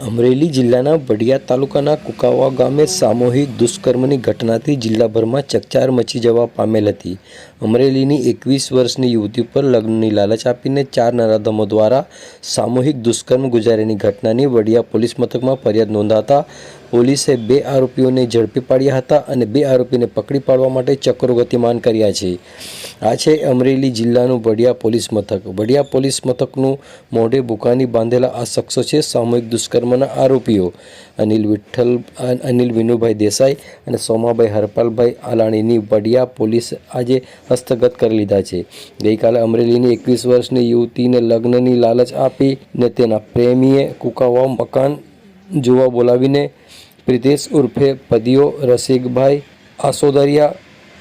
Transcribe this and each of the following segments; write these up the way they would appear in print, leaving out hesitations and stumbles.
અમરેલી જિલ્લાના વડિયા તાલુકાના કુકાવા ગામે સામૂહિક દુષ્કર્મની ઘટનાથી જિલ્લાભરમાં ચકચાર મચી જવા પામેલ હતી। અમરેલીની 21 વર્ષની યુવતી પર લગ્નની લાલચ આપીને 4 નરાધમો દ્વારા સામૂહિક દુષ્કર્મ ગુજાર્યાની ઘટનાની વડિયા પોલીસ મથકમાં ફરિયાદ નોંધાતા પોલીસે 2 આરોપીઓને ઝડપી પાડ્યા હતા અને 2 આરોપીને પકડી પાડવા માટે ચક્રો ગતિમાન કર્યા છે। આ છે અમરેલી જિલ્લાનું વડિયા પોલીસ મથક। વડિયા પોલીસ મથકનું મોઢે બુકાની બાંધેલા આ શખ્સો છે સામૂહિક દુષ્કર્મના આરોપીઓ અનિલ વિનુભાઈ દેસાઈ અને સોમાભાઈ હરપાલભાઈ આલાણીની વડિયા પોલીસ આજે હસ્તગત કરી લીધા છે। ગઈકાલે અમરેલીની 21 વર્ષની યુવતીને લગ્નની લાલચ આપીને તેના પ્રેમીએ કુકાવા મકાન જોવા બોલાવીને પ્રિતેશ ઉર્ફે પદિયો રસિકભાઈ આસોદરિયા,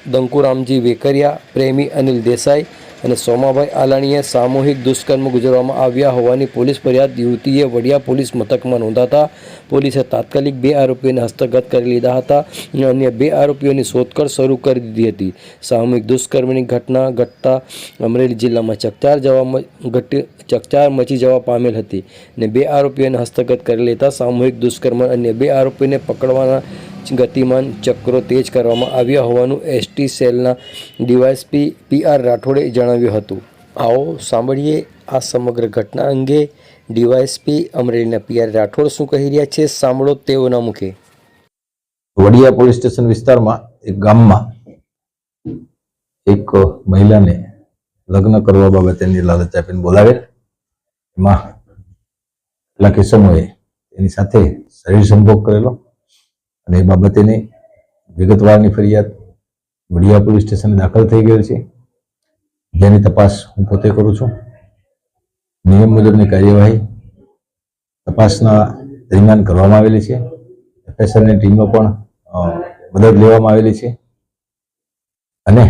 દંકુરામજી વેકરિયા, પ્રેમી અનિલ દેસાઈ અને સોમાભાઈ આલાણીએ સામૂહિક દુષ્કર્મ ગુજારવામાં આવ્યા હોવાની પોલીસ ફરિયાદ યુવતીએ વડિયા પોલીસ મથકમાં નોંધાતા પોલીસે તાત્કાલિક 2 આરોપીઓને હસ્તગત કરી લીધા હતા અને અન્ય 2 આરોપીઓની શોધખોળ શરૂ કરી દીધી હતી। સામૂહિક દુષ્કર્મની ઘટના ઘટતા અમરેલી જિલ્લામાં ચકચાર મચી જવા પામેલ હતી અને 2 આરોપીઓને હસ્તગત કરી લેતા સામૂહિક દુષ્કર્મ અન્ય 2 આરોપીઓને પકડવાના ગતિમાન ચક્રો તેજ કરવામાં આવ્યા હોવાનું એસટી સેલના ડીવાયએસપી પીઆર રાઠોડે જણાવ્યું હતું। આવો સાંભળીએ આ સમગ્ર ઘટના અંગે ડીવાયએસપી અમરેલીના પીઆર રાઠોડ શું કહી રહ્યા છે, સાંભળો તેઓના મુખે। વડિયા પોલીસ સ્ટેશન વિસ્તારમાં એક ગામમાં એક મહિલાને લગ્ન કરવા બાબતેની લાલચ આપીને બોલાવેલ। એમાં કેટલાક કિસ્સાઓએ એની સાથે શરીર સંભોગ કરેલો અને એ બાબતેની વિગતવારની ફરિયાદ વડિયા પોલીસ સ્ટેશને દાખલ થઈ ગયેલ છે, જેની તપાસ હું પોતે કરું છું। નિયમ મુજબની કાર્યવાહી તપાસના દરમિયાન કરવામાં આવેલી છે। એફએસએલની ટીમનો પણ મદદ લેવામાં આવેલી છે અને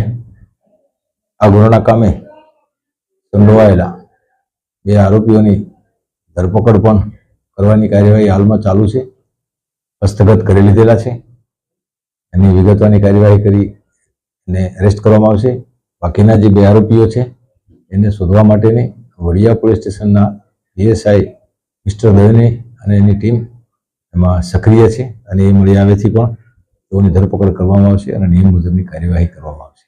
આ ગુનાના કામે સંડોવાયેલા 2 આરોપીઓની ધરપકડ પણ કરવાની કાર્યવાહી હાલમાં ચાલુ છે, હસ્તગત કરી લીધેલા છે। એની વિગતવાની કાર્યવાહી કરી એને એરેસ્ટ કરવામાં આવશે। બાકીના જે 2 આરોપીઓ છે એને શોધવા માટેની વડિયા પોલીસ સ્ટેશનના પીએસઆઈ મિસ્ટર દવેની અને એની ટીમ એમાં સક્રિય છે અને એ મળી આવેથી પણ તેઓની ધરપકડ કરવામાં આવશે અને નિયમ મુજબની કાર્યવાહી કરવામાં આવશે।